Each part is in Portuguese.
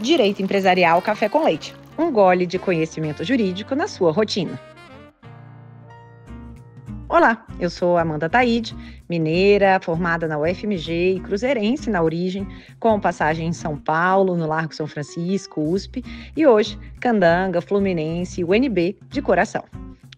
Direito Empresarial Café com Leite. Um gole de conhecimento jurídico na sua rotina. Olá, eu sou Amanda Taide, mineira, formada na UFMG e cruzeirense na origem, com passagem em São Paulo, no Largo São Francisco, USP, e hoje, Candanga, Fluminense e UNB de coração.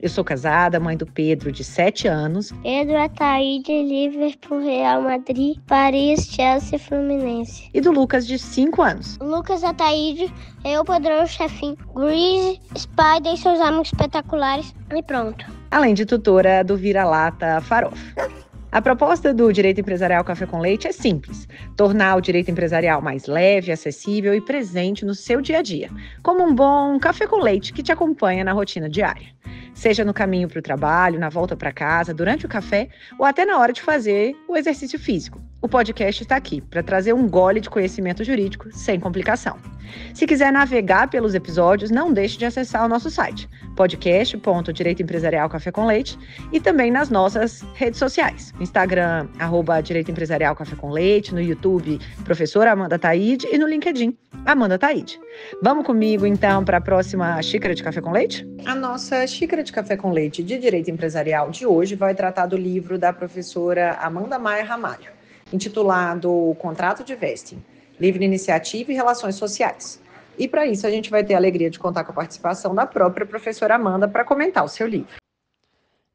Eu sou casada, mãe do Pedro, de 7 anos. Pedro Ataíde, Liverpool, Real Madrid, Paris, Chelsea, Fluminense. E do Lucas, de 5 anos. Lucas Ataíde, eu, Padrão Chefinho, Grease, Spider e seus amigos espetaculares. E pronto. Além de tutora do Vira-Lata Farofa. A proposta do Direito Empresarial Café com Leite é simples: tornar o direito empresarial mais leve, acessível e presente no seu dia a dia, como um bom café com leite que te acompanha na rotina diária. Seja no caminho para o trabalho, na volta para casa, durante o café ou até na hora de fazer o exercício físico. O podcast está aqui para trazer um gole de conhecimento jurídico sem complicação. Se quiser navegar pelos episódios, não deixe de acessar o nosso site, podcast.direito empresarial café com leite, e também nas nossas redes sociais, no Instagram, @Direito Empresarial Café com Leite, no YouTube, Professora Amanda Taide, e no LinkedIn, Amanda Taide. Vamos comigo, então, para a próxima xícara de café com leite? A nossa xícara de café com leite de Direito Empresarial de hoje vai tratar do livro da professora Amanda Maia Ramalho, intitulado Contrato de Vesting, Livre Iniciativa e Relações Sociais. E para isso a gente vai ter a alegria de contar com a participação da própria professora Amanda para comentar o seu livro.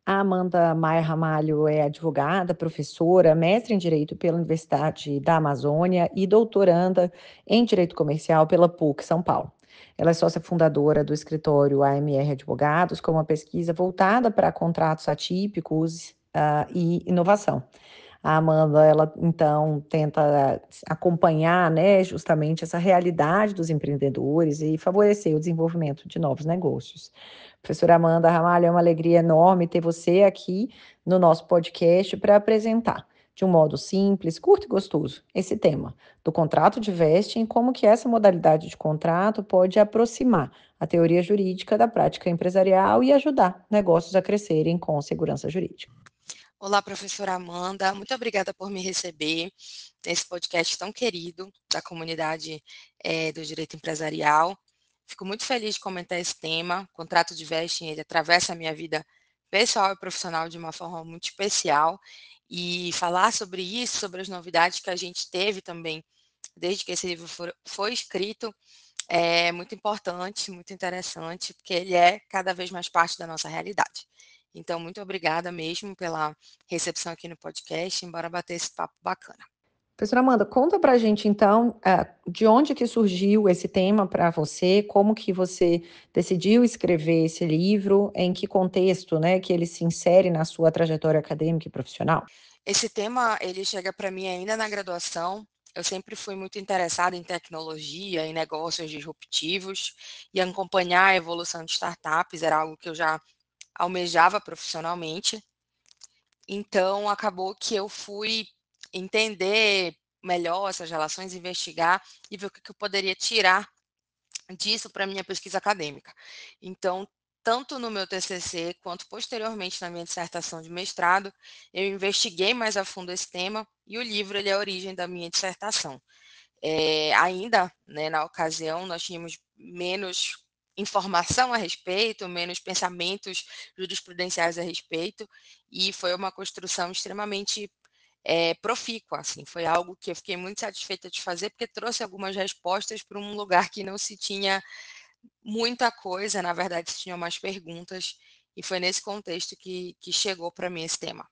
A Amanda Maia Ramalho é advogada, professora, mestre em Direito pela Universidade da Amazônia e doutoranda em Direito Comercial pela PUC São Paulo. Ela é sócia fundadora do escritório AMR Advogados, com uma pesquisa voltada para contratos atípicos e inovação. A Amanda, ela então tenta acompanhar, né, justamente essa realidade dos empreendedores e favorecer o desenvolvimento de novos negócios. Professora Amanda Ramalho, é uma alegria enorme ter você aqui no nosso podcast para apresentar, de um modo simples, curto e gostoso, esse tema do contrato de vesting, como que essa modalidade de contrato pode aproximar a teoria jurídica da prática empresarial e ajudar negócios a crescerem com segurança jurídica. Olá, professora Amanda, muito obrigada por me receber nesse podcast tão querido da comunidade do direito empresarial. Fico muito feliz de comentar esse tema. O contrato de vesting, ele atravessa a minha vida pessoal e profissional de uma forma muito especial, e falar sobre isso, sobre as novidades que a gente teve também desde que esse livro foi escrito, é muito importante, muito interessante, porque ele é cada vez mais parte da nossa realidade. Então, muito obrigada mesmo pela recepção aqui no podcast, embora bater esse papo bacana. Professora Amanda, conta pra gente então, de onde que surgiu esse tema para você, como que você decidiu escrever esse livro, em que contexto, né, que ele se insere na sua trajetória acadêmica e profissional? Esse tema, ele chega para mim ainda na graduação. Eu sempre fui muito interessada em tecnologia, em negócios disruptivos, e acompanhar a evolução de startups era algo que eu já almejava profissionalmente. Então, acabou que eu fui entender melhor essas relações, investigar e ver o que eu poderia tirar disso para a minha pesquisa acadêmica. Então, tanto no meu TCC quanto posteriormente na minha dissertação de mestrado, eu investiguei mais a fundo esse tema, e o livro, ele é a origem da minha dissertação. Ainda, né, na ocasião, nós tínhamos menos informação a respeito, menos pensamentos jurisprudenciais a respeito, e foi uma construção extremamente profícua, assim. Foi algo que eu fiquei muito satisfeita de fazer, porque trouxe algumas respostas para um lugar que não se tinha muita coisa, na verdade se tinham mais perguntas, e foi nesse contexto que chegou para mim esse tema.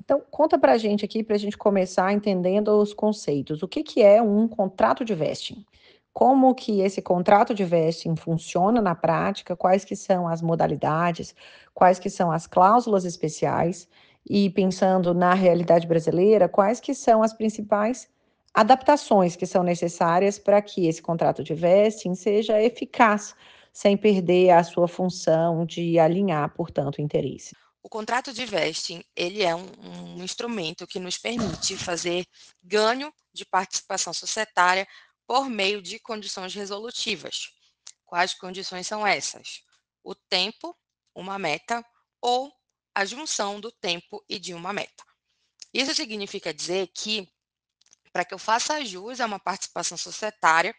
Então, conta pra gente aqui, para a gente começar entendendo os conceitos. O que que é um contrato de vesting? Como que esse contrato de vesting funciona na prática? Quais que são as modalidades? Quais que são as cláusulas especiais? E pensando na realidade brasileira, quais que são as principais adaptações que são necessárias para que esse contrato de vesting seja eficaz, sem perder a sua função de alinhar, portanto, interesse? O contrato de vesting, ele é um instrumento que nos permite fazer ganho de participação societária por meio de condições resolutivas. Quais condições são essas? O tempo, uma meta, ou a junção do tempo e de uma meta. Isso significa dizer que, para que eu faça jus a uma participação societária,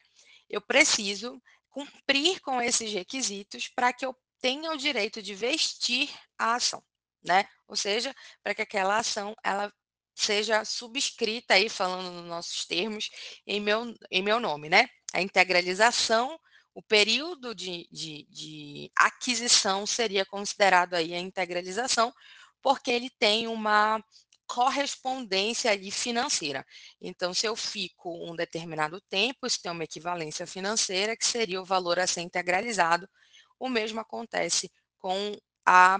eu preciso cumprir com esses requisitos para que eu tenha o direito de vestir a ação, né? Ou seja, para que aquela ação ela seja subscrita aí, falando nos nossos termos, em meu nome, né? A integralização, o período de aquisição seria considerado aí a integralização, porque ele tem uma correspondência ali financeira. Então, se eu fico um determinado tempo, isso tem uma equivalência financeira, que seria o valor a ser integralizado. O mesmo acontece com a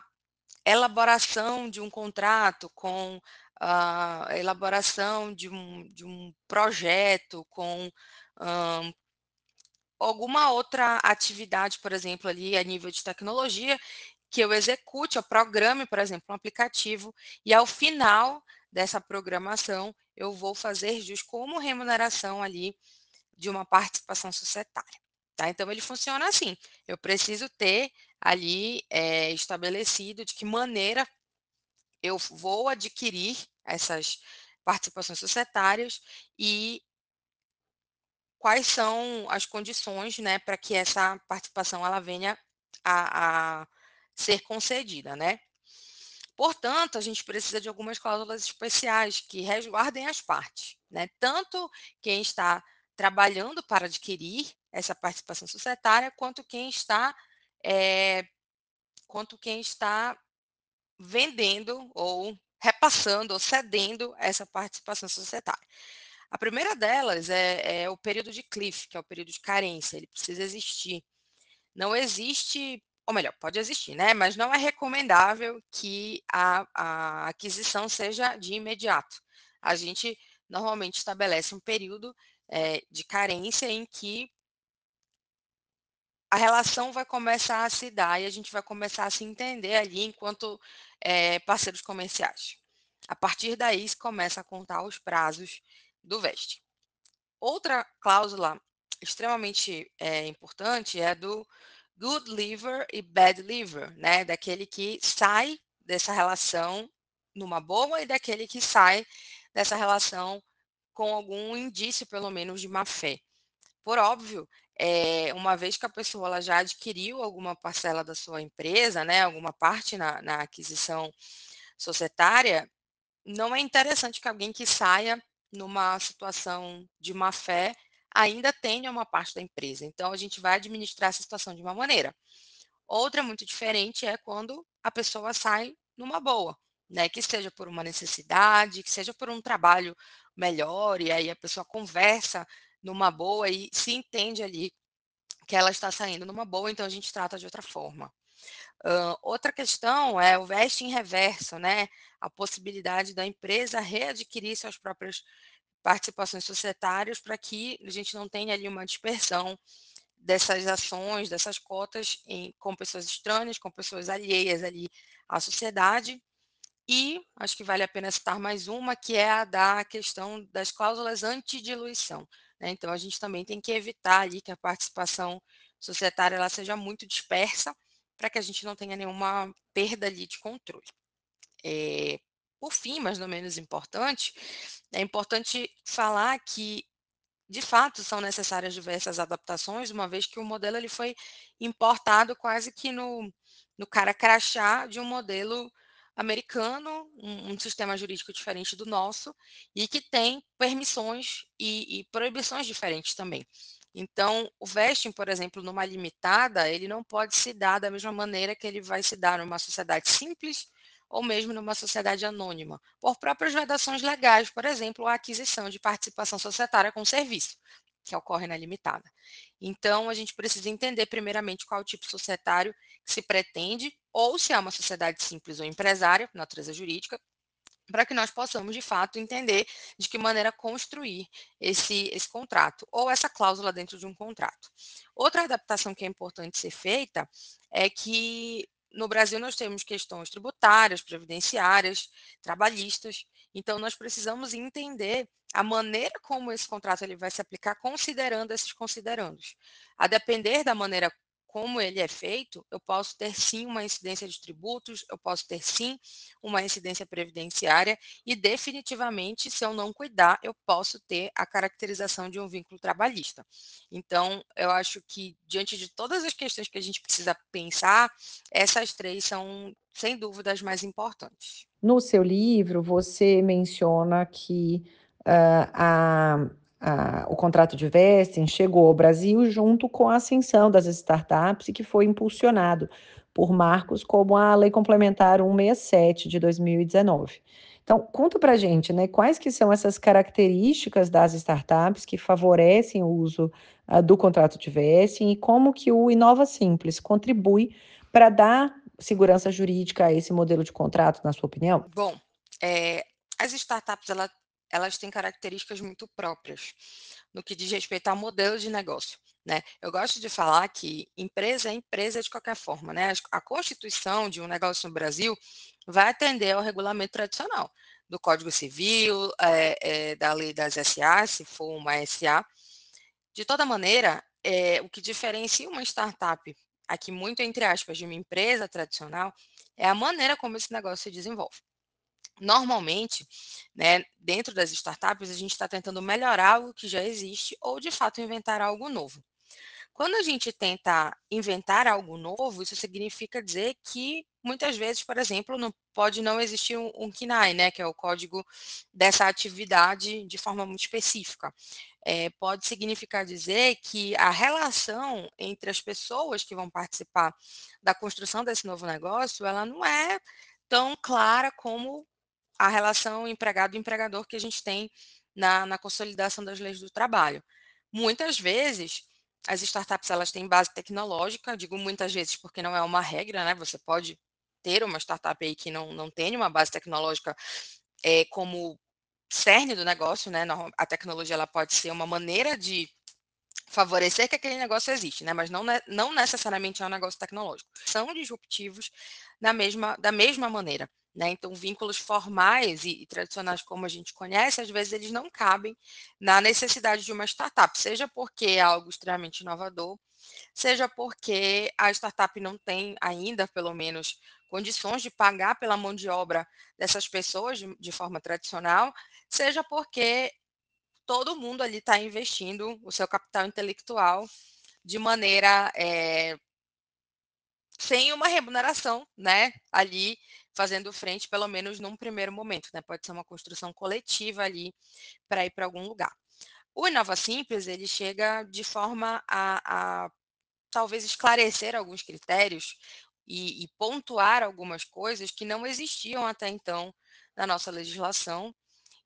elaboração de um contrato, com a elaboração de um projeto, com alguma outra atividade, por exemplo, ali a nível de tecnologia, que eu execute, eu programe, por exemplo, um aplicativo, e ao final dessa programação, eu vou fazer jus como remuneração ali de uma participação societária. Tá? Então, ele funciona assim, eu preciso ter ali estabelecido de que maneira eu vou adquirir essas participações societárias e quais são as condições, né, para que essa participação ela venha a ser concedida, né? Portanto, a gente precisa de algumas cláusulas especiais que resguardem as partes, né? Tanto quem está trabalhando para adquirir essa participação societária, eh, quanto quem está vendendo ou repassando ou cedendo essa participação societária. A primeira delas é o período de cliff, que é o período de carência, ele precisa existir. Não existe, ou melhor, pode existir, né? Mas não é recomendável que a aquisição seja de imediato. A gente normalmente estabelece um período de carência em que a relação vai começar a se dar e a gente vai começar a se entender ali enquanto parceiros comerciais. A partir daí se começa a contar os prazos do vesting. Outra cláusula extremamente importante é a do good liver e bad liver, né? Daquele que sai dessa relação numa boa e daquele que sai dessa relação com algum indício, pelo menos, de má fé. Por óbvio, uma vez que a pessoa ela já adquiriu alguma parcela da sua empresa, né, alguma parte na aquisição societária, não é interessante que alguém que saia numa situação de má fé ainda tenha uma parte da empresa. Então, a gente vai administrar essa situação de uma maneira. Outra muito diferente é quando a pessoa sai numa boa, né? Que seja por uma necessidade, que seja por um trabalho melhor, e aí a pessoa conversa numa boa e se entende ali que ela está saindo numa boa, então a gente trata de outra forma. Outra questão é o vesting reverso, né? A possibilidade da empresa readquirir suas próprias participações societárias para que a gente não tenha ali uma dispersão dessas ações, dessas cotas com pessoas estranhas, com pessoas alheias ali à sociedade. E acho que vale a pena citar mais uma, que é a da questão das cláusulas antidiluição, né? Então, a gente também tem que evitar ali que a participação societária ela seja muito dispersa, para que a gente não tenha nenhuma perda ali de controle. Por fim, mas não menos importante, é importante falar que de fato, são necessárias diversas adaptações, uma vez que o modelo ele foi importado quase que no cara crachá de um modelo americano, um sistema jurídico diferente do nosso, e que tem permissões e proibições diferentes também. Então, o vesting, por exemplo, numa limitada, ele não pode se dar da mesma maneira que ele vai se dar numa sociedade simples ou mesmo numa sociedade anônima, por próprias vedações legais, por exemplo, a aquisição de participação societária com serviço, que ocorre na limitada. Então, a gente precisa entender, primeiramente, qual é o tipo societário que se pretende, ou se é uma sociedade simples ou empresária, natureza jurídica, para que nós possamos, de fato, entender de que maneira construir esse contrato, ou essa cláusula dentro de um contrato. Outra adaptação que é importante ser feita é que no Brasil nós temos questões tributárias, previdenciárias, trabalhistas, então nós precisamos entender a maneira como esse contrato ele vai se aplicar considerando esses considerandos. A depender da maneira como ele é feito, eu posso ter sim uma incidência de tributos, eu posso ter sim uma incidência previdenciária e definitivamente, se eu não cuidar, eu posso ter a caracterização de um vínculo trabalhista. Então, eu acho que diante de todas as questões que a gente precisa pensar, essas três são, sem dúvida, as mais importantes. No seu livro, você menciona que o contrato de vesting chegou ao Brasil junto com a ascensão das startups e que foi impulsionado por marcos como a Lei Complementar 167 de 2019. Então, conta para a gente, né, quais que são essas características das startups que favorecem o uso do contrato de vesting e como que o Inova Simples contribui para dar segurança jurídica a esse modelo de contrato, na sua opinião? Bom, as startups elas têm características muito próprias no que diz respeito ao modelo de negócio, né. Eu gosto de falar que empresa é empresa de qualquer forma, né. A constituição de um negócio no Brasil vai atender ao regulamento tradicional, do Código Civil, da lei das SA, se for uma SA. De toda maneira, o que diferencia uma startup, aqui muito entre aspas, de uma empresa tradicional, é a maneira como esse negócio se desenvolve. Normalmente, né, dentro das startups, a gente está tentando melhorar algo que já existe ou, de fato, inventar algo novo. Quando a gente tenta inventar algo novo, isso significa dizer que muitas vezes, por exemplo, não pode não existir um KNAI, né, que é o código dessa atividade de forma muito específica. Pode significar dizer que a relação entre as pessoas que vão participar da construção desse novo negócio, ela não é tão clara como a relação empregado-empregador que a gente tem na consolidação das leis do trabalho. Muitas vezes, as startups elas têm base tecnológica, digo muitas vezes porque não é uma regra, né? Você pode ter uma startup aí que não tenha uma base tecnológica como cerne do negócio, né? A tecnologia ela pode ser uma maneira de favorecer que aquele negócio existe, né? Mas não necessariamente é um negócio tecnológico. São disruptivos da mesma maneira. Né? Então, vínculos formais e tradicionais como a gente conhece, às vezes eles não cabem na necessidade de uma startup, seja porque é algo extremamente inovador, seja porque a startup não tem ainda, pelo menos, condições de pagar pela mão de obra dessas pessoas de forma tradicional, seja porque todo mundo ali está investindo o seu capital intelectual de maneira sem uma remuneração, né, ali fazendo frente, pelo menos num primeiro momento, né, pode ser uma construção coletiva ali para ir para algum lugar. O Inova Simples, ele chega de forma a talvez esclarecer alguns critérios e pontuar algumas coisas que não existiam até então na nossa legislação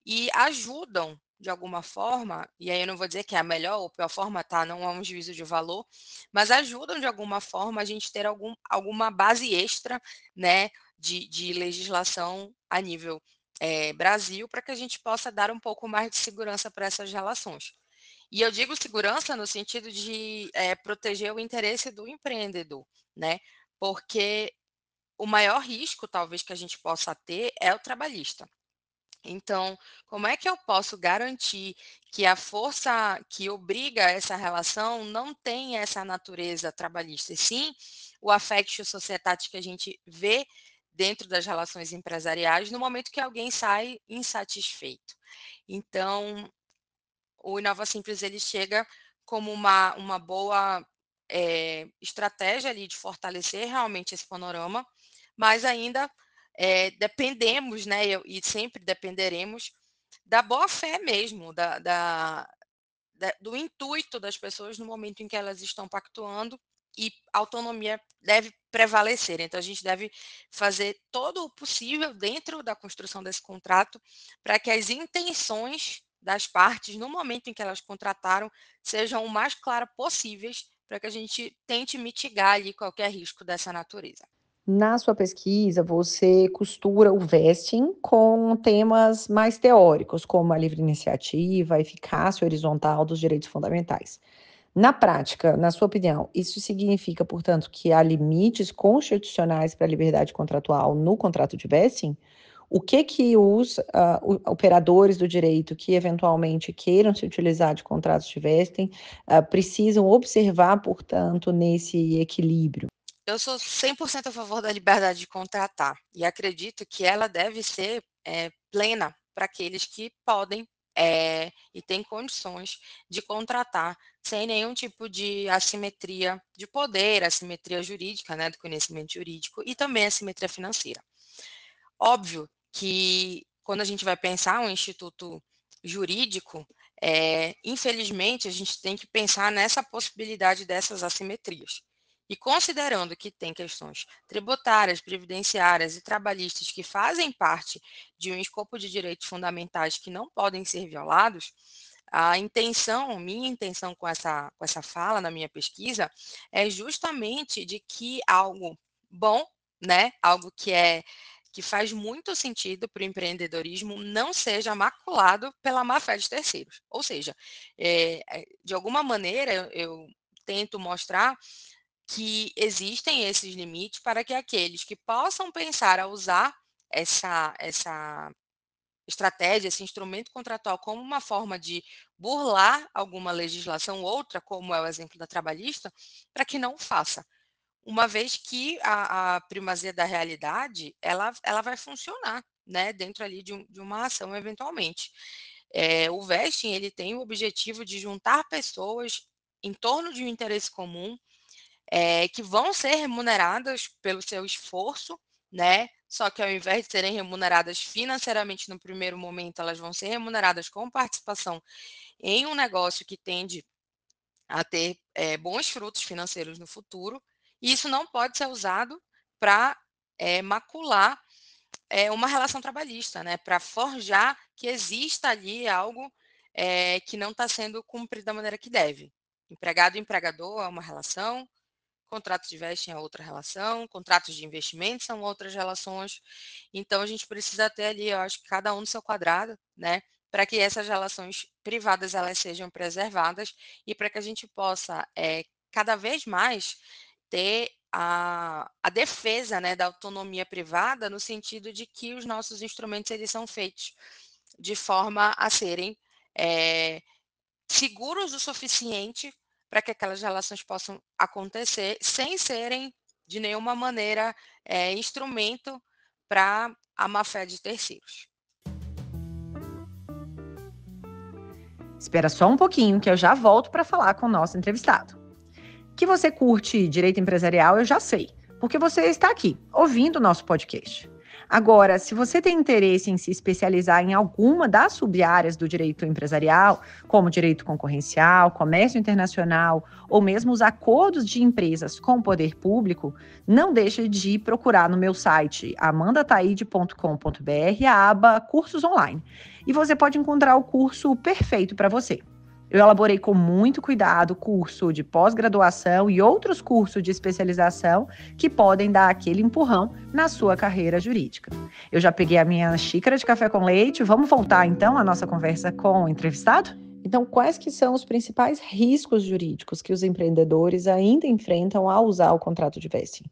e ajudam, de alguma forma, e aí eu não vou dizer que é a melhor ou pior forma, tá? Não é um juízo de valor, mas ajudam de alguma forma a gente ter alguma base extra, né, de legislação a nível Brasil, para que a gente possa dar um pouco mais de segurança para essas relações. E eu digo segurança no sentido de proteger o interesse do empreendedor, né? Porque o maior risco, talvez, que a gente possa ter é o trabalhista. Então, como é que eu posso garantir que a força que obriga essa relação não tem essa natureza trabalhista, e sim o affectio societatis que a gente vê dentro das relações empresariais no momento que alguém sai insatisfeito. Então, o Inova Simples ele chega como uma boa estratégia ali de fortalecer realmente esse panorama, mas ainda dependemos, né, e sempre dependeremos da boa fé mesmo, do intuito das pessoas no momento em que elas estão pactuando e a autonomia deve prevalecer. Então, a gente deve fazer todo o possível dentro da construção desse contrato para que as intenções das partes, no momento em que elas contrataram, sejam o mais claras possíveis para que a gente tente mitigar ali qualquer risco dessa natureza. Na sua pesquisa, você costura o vesting com temas mais teóricos, como a livre iniciativa, a eficácia horizontal dos direitos fundamentais. Na prática, na sua opinião, isso significa, portanto, que há limites constitucionais para a liberdade contratual no contrato de vesting? o que os operadores do direito que eventualmente queiram se utilizar de contratos de vesting precisam observar, portanto, nesse equilíbrio? Eu sou 100% a favor da liberdade de contratar e acredito que ela deve ser plena para aqueles que podem e têm condições de contratar sem nenhum tipo de assimetria de poder, assimetria jurídica, né, do conhecimento jurídico e também assimetria financeira. Óbvio que quando a gente vai pensar um instituto jurídico, infelizmente a gente tem que pensar nessa possibilidade dessas assimetrias. E considerando que tem questões tributárias, previdenciárias e trabalhistas que fazem parte de um escopo de direitos fundamentais que não podem ser violados, minha intenção com essa fala na minha pesquisa é justamente de que algo bom, né, algo que faz muito sentido para o empreendedorismo não seja maculado pela má-fé de terceiros. Ou seja, de alguma maneira eu tento mostrar que existem esses limites para que aqueles que possam pensar a usar essa estratégia, esse instrumento contratual como uma forma de burlar alguma legislação outra, como é o exemplo da trabalhista, para que não o faça. Uma vez que a primazia da realidade, ela vai funcionar, né, dentro ali de uma ação eventualmente. O vesting, ele tem o objetivo de juntar pessoas em torno de um interesse comum, que vão ser remuneradas pelo seu esforço, né, só que ao invés de serem remuneradas financeiramente no primeiro momento, elas vão ser remuneradas com participação em um negócio que tende a ter bons frutos financeiros no futuro, e isso não pode ser usado para macular uma relação trabalhista, né? Para forjar que exista ali algo que não está sendo cumprido da maneira que deve. Empregado e empregador é uma relação, contrato de vesting é outra relação, contratos de investimento são outras relações. Então, a gente precisa ter ali, eu acho que cada um no seu quadrado, né? Para que essas relações privadas elas sejam preservadas e para que a gente possa cada vez mais ter a defesa, né, da autonomia privada no sentido de que os nossos instrumentos eles são feitos de forma a serem seguros o suficiente para que aquelas relações possam acontecer sem serem de nenhuma maneira instrumento para a má-fé de terceiros. Espera só um pouquinho que eu já volto para falar com o nosso entrevistado. Que você curte direito empresarial, eu já sei, porque você está aqui, ouvindo o nosso podcast. Agora, se você tem interesse em se especializar em alguma das sub-áreas do direito empresarial, como direito concorrencial, comércio internacional ou mesmo os acordos de empresas com o poder público, não deixe de procurar no meu site amandataide.com.br a aba Cursos Online. E você pode encontrar o curso perfeito para você. Eu elaborei com muito cuidado curso de pós-graduação e outros cursos de especialização que podem dar aquele empurrão na sua carreira jurídica. Eu já peguei a minha xícara de café com leite. Vamos voltar então à nossa conversa com o entrevistado? Então, quais que são os principais riscos jurídicos que os empreendedores ainda enfrentam ao usar o contrato de vesting?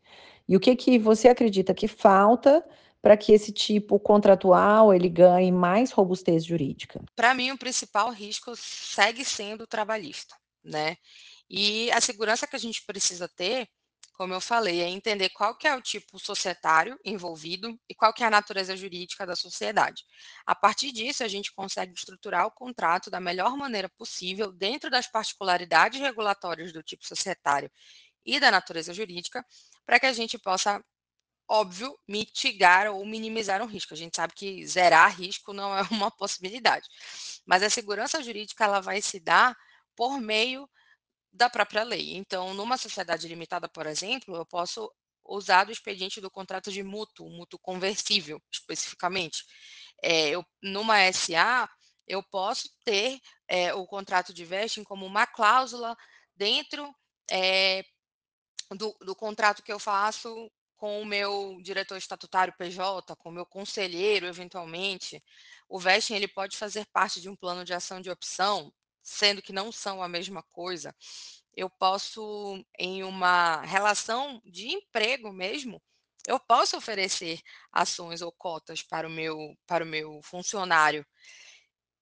E o que você acredita que falta para que esse tipo contratual ele ganhe mais robustez jurídica? Para mim, o principal risco segue sendo o trabalhista, né? E a segurança que a gente precisa ter, como eu falei, é entender qual que é o tipo societário envolvido e qual que é a natureza jurídica da sociedade. A partir disso, a gente consegue estruturar o contrato da melhor maneira possível dentro das particularidades regulatórias do tipo societário e da natureza jurídica, para que a gente possa óbvio, mitigar ou minimizar um risco. A gente sabe que zerar risco não é uma possibilidade, mas a segurança jurídica ela vai se dar por meio da própria lei. Então, numa sociedade limitada, por exemplo, eu posso usar do expediente do contrato de mútuo conversível, especificamente. Numa SA, eu posso ter o contrato de vesting como uma cláusula dentro eh, do contrato que eu faço com o meu diretor estatutário PJ, com o meu conselheiro, eventualmente. O vesting ele pode fazer parte de um plano de ação de opção, sendo que não são a mesma coisa. Eu posso, em uma relação de emprego mesmo, eu posso oferecer ações ou cotas para o meu funcionário,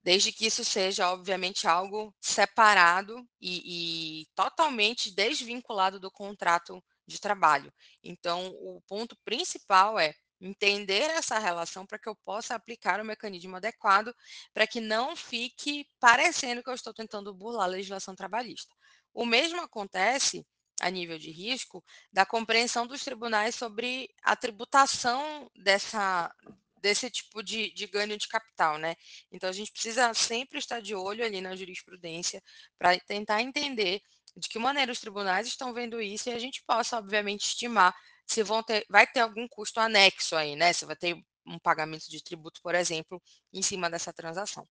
desde que isso seja, obviamente, algo separado e totalmente desvinculado do contrato de trabalho. Então, o ponto principal é entender essa relação para que eu possa aplicar o mecanismo adequado, para que não fique parecendo que eu estou tentando burlar a legislação trabalhista. O mesmo acontece a nível de risco da compreensão dos tribunais sobre a tributação desse tipo de ganho de capital, né? Então, a gente precisa sempre estar de olho ali na jurisprudência para tentar entender de que maneira os tribunais estão vendo isso e a gente possa, obviamente, estimar se vai ter algum custo anexo aí, né? Se vai ter um pagamento de tributo, por exemplo, em cima dessa transação.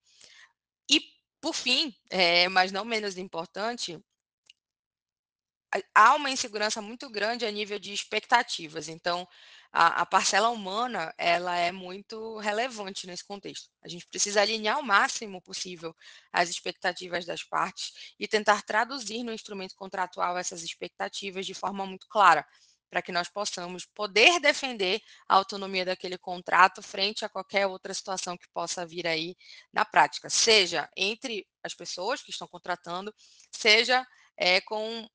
E, por fim, mas não menos importante, há uma insegurança muito grande a nível de expectativas. Então, a parcela humana, ela é muito relevante nesse contexto. A gente precisa alinhar o máximo possível as expectativas das partes e tentar traduzir no instrumento contratual essas expectativas de forma muito clara, para que nós possamos poder defender a autonomia daquele contrato frente a qualquer outra situação que possa vir aí na prática, seja entre as pessoas que estão contratando, seja com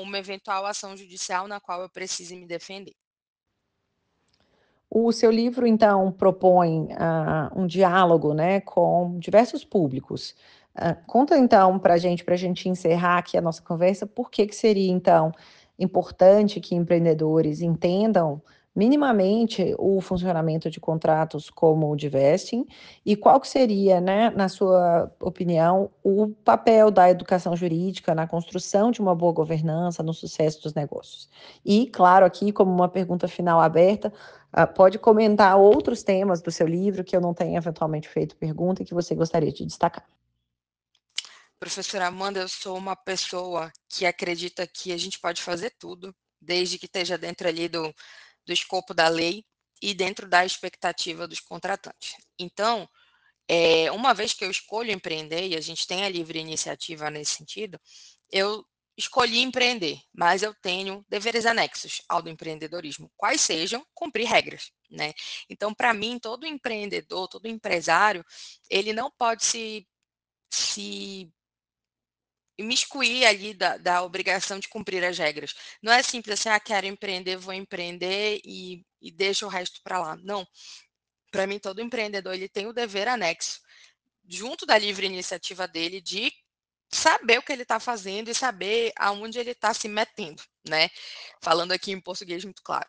uma eventual ação judicial na qual eu precise me defender. O seu livro, então, propõe, um diálogo, né, com diversos públicos. Conta então para a gente encerrar aqui a nossa conversa, por que que seria, então, importante que empreendedores entendam minimamente o funcionamento de contratos como o de vesting, e qual que seria, né, na sua opinião, o papel da educação jurídica na construção de uma boa governança, no sucesso dos negócios. E, claro, aqui como uma pergunta final aberta, pode comentar outros temas do seu livro que eu não tenha eventualmente feito pergunta e que você gostaria de destacar. Professora Amanda, eu sou uma pessoa que acredita que a gente pode fazer tudo, desde que esteja dentro ali do escopo da lei e dentro da expectativa dos contratantes. Então, uma vez que eu escolho empreender, e a gente tem a livre iniciativa nesse sentido, eu escolhi empreender, mas eu tenho deveres anexos ao do empreendedorismo, quais sejam cumprir regras, né? Então, para mim, todo empreendedor, todo empresário, ele não pode se imiscuir ali da obrigação de cumprir as regras. Não é simples assim, quero empreender, vou empreender e deixa o resto para lá. Não. Para mim, todo empreendedor ele tem o dever anexo, junto da livre iniciativa dele, de saber o que ele está fazendo e saber aonde ele está se metendo, né? Falando aqui em português muito claro.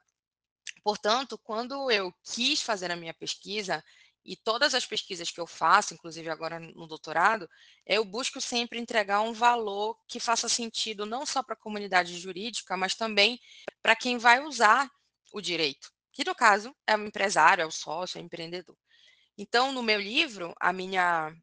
Portanto, quando eu quis fazer a minha pesquisa, e todas as pesquisas que eu faço, inclusive agora no doutorado, eu busco sempre entregar um valor que faça sentido não só para a comunidade jurídica, mas também para quem vai usar o direito, que no caso é o empresário, é o sócio, é o empreendedor. Então, no meu livro, a minha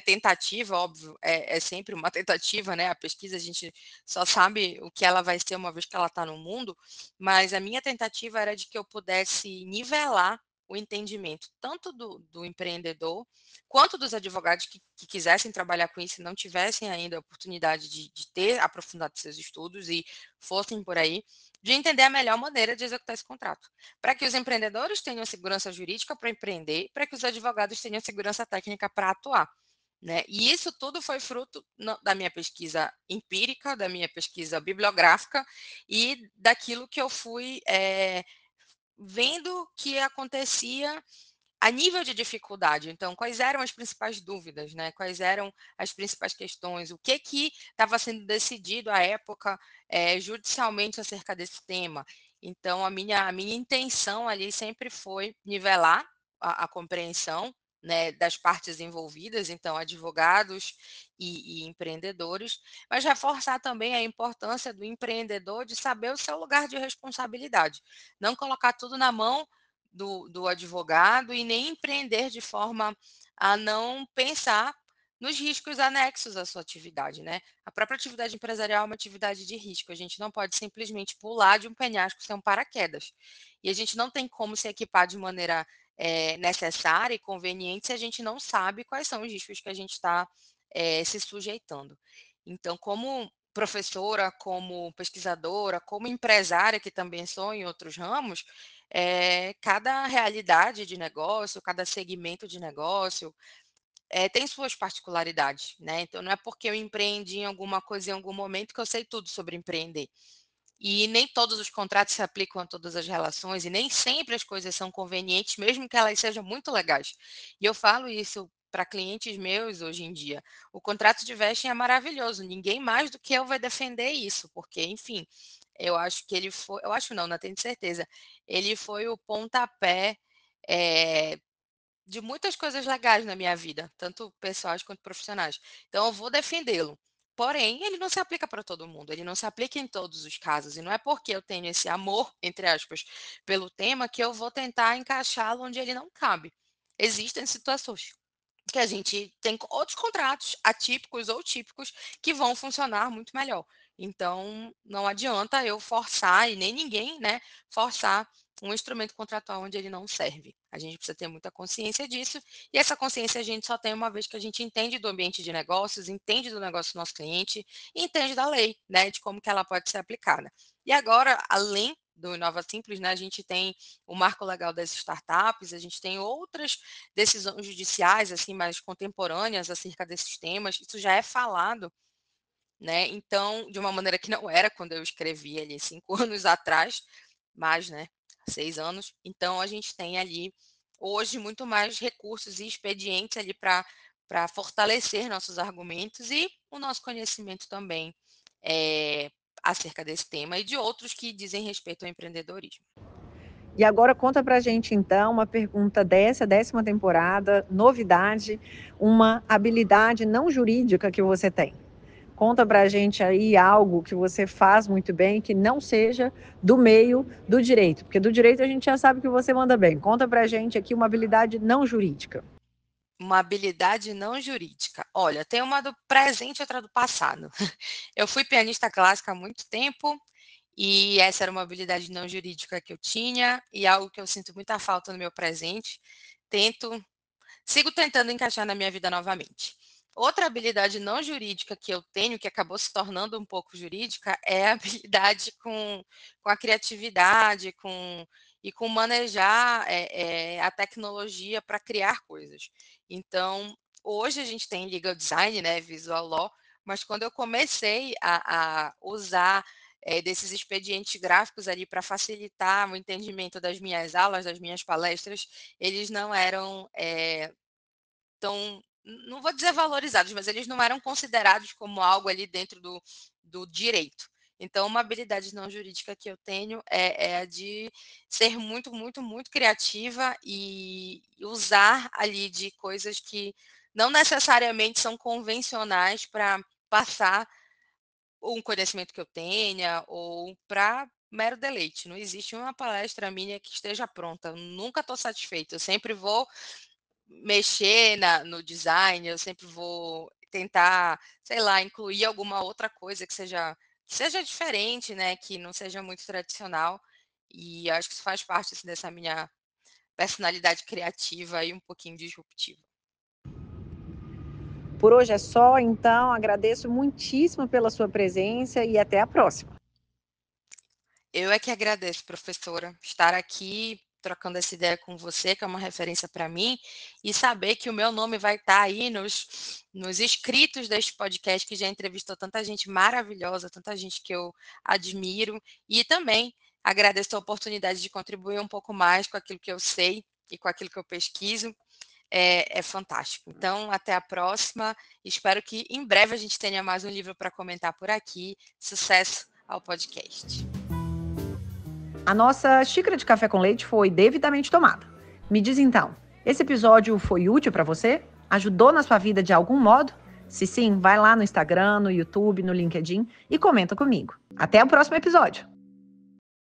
tentativa, óbvio, é sempre uma tentativa, né? A pesquisa a gente só sabe o que ela vai ser uma vez que ela está no mundo, mas a minha tentativa era de que eu pudesse nivelar o entendimento tanto do empreendedor quanto dos advogados que quisessem trabalhar com isso e não tivessem ainda a oportunidade de ter aprofundado seus estudos e fossem por aí, de entender a melhor maneira de executar esse contrato. Para que os empreendedores tenham segurança jurídica para empreender, para que os advogados tenham segurança técnica para atuar. Né? E isso tudo foi fruto da minha pesquisa empírica, da minha pesquisa bibliográfica e daquilo que eu fui vendo que acontecia a nível de dificuldade. Então, quais eram as principais dúvidas, né? Quais eram as principais questões? O que estava sendo decidido à época judicialmente acerca desse tema? Então, a minha intenção ali sempre foi nivelar a compreensão, né, das partes envolvidas, então advogados e empreendedores, mas reforçar também a importância do empreendedor de saber o seu lugar de responsabilidade, não colocar tudo na mão do advogado e nem empreender de forma a não pensar nos riscos anexos à sua atividade, né? A própria atividade empresarial é uma atividade de risco. A gente não pode simplesmente pular de um penhasco sem um paraquedas. E a gente não tem como se equipar de maneira necessária e conveniente se a gente não sabe quais são os riscos que a gente está se sujeitando. Então, como professora, como pesquisadora, como empresária, que também sou em outros ramos, cada realidade de negócio, cada segmento de negócio, tem suas particularidades, né? Então, não é porque eu empreendi em alguma coisa em algum momento que eu sei tudo sobre empreender. E nem todos os contratos se aplicam a todas as relações e nem sempre as coisas são convenientes, mesmo que elas sejam muito legais. E eu falo isso para clientes meus hoje em dia. O contrato de vesting é maravilhoso, ninguém mais do que eu vai defender isso, porque, enfim, eu acho que ele foi, eu acho não tenho certeza, ele foi o pontapé, eh, de muitas coisas legais na minha vida, tanto pessoais quanto profissionais. Então eu vou defendê-lo. Porém, ele não se aplica para todo mundo, ele não se aplica em todos os casos. E não é porque eu tenho esse amor, entre aspas, pelo tema, que eu vou tentar encaixá-lo onde ele não cabe. Existem situações que a gente tem outros contratos atípicos ou típicos que vão funcionar muito melhor. Então, não adianta eu forçar, e nem ninguém, né, forçar um instrumento contratual onde ele não serve. A gente precisa ter muita consciência disso, e essa consciência a gente só tem uma vez que a gente entende do ambiente de negócios, entende do negócio do nosso cliente, e entende da lei, né, de como que ela pode ser aplicada. E agora, além do Inova Simples, né, a gente tem o marco legal das startups, a gente tem outras decisões judiciais assim mais contemporâneas acerca desses temas, isso já é falado, né? Então, de uma maneira que não era quando eu escrevi ali 5 anos atrás, mas, né, 6 anos. Então, a gente tem ali hoje muito mais recursos e expedientes ali para fortalecer nossos argumentos e o nosso conhecimento também acerca desse tema e de outros que dizem respeito ao empreendedorismo. E agora conta pra gente, então, uma pergunta dessa 10ª temporada, novidade, uma habilidade não jurídica que você tem. Conta pra gente aí algo que você faz muito bem, que não seja do meio do direito, porque do direito a gente já sabe que você manda bem. Conta pra gente aqui uma habilidade não jurídica. Uma habilidade não jurídica. Olha, tem uma do presente e outra do passado. Eu fui pianista clássica há muito tempo e essa era uma habilidade não jurídica que eu tinha e algo que eu sinto muita falta no meu presente. Tento Sigo tentando encaixar na minha vida novamente. Outra habilidade não jurídica que eu tenho, que acabou se tornando um pouco jurídica, é a habilidade com a criatividade, com manejar a tecnologia para criar coisas. Então, hoje a gente tem legal design, né, visual law, mas quando eu comecei a usar desses expedientes gráficos ali para facilitar o entendimento das minhas aulas, das minhas palestras, eles não eram tão, não vou dizer valorizados, mas eles não eram considerados como algo ali dentro do direito. Então, uma habilidade não jurídica que eu tenho é a de ser muito, muito, muito criativa e usar ali de coisas que não necessariamente são convencionais para passar um conhecimento que eu tenha ou para mero deleite. Não existe uma palestra minha que esteja pronta. Eu nunca estou satisfeita. Eu sempre vou mexer no design, eu sempre vou tentar, sei lá, incluir alguma outra coisa que seja diferente, né, que não seja muito tradicional. E acho que isso faz parte assim, dessa minha personalidade criativa e um pouquinho disruptiva. Por hoje é só, então agradeço muitíssimo pela sua presença e até a próxima. Eu é que agradeço, professora, estar aqui trocando essa ideia com você, que é uma referência para mim, e saber que o meu nome vai estar aí nos inscritos deste podcast, que já entrevistou tanta gente maravilhosa, tanta gente que eu admiro, e também agradeço a oportunidade de contribuir um pouco mais com aquilo que eu sei e com aquilo que eu pesquiso. É fantástico. Então, até a próxima. Espero que em breve a gente tenha mais um livro para comentar por aqui. Sucesso ao podcast. A nossa xícara de café com leite foi devidamente tomada. Me diz então, esse episódio foi útil para você? Ajudou na sua vida de algum modo? Se sim, vai lá no Instagram, no YouTube, no LinkedIn e comenta comigo. Até o próximo episódio!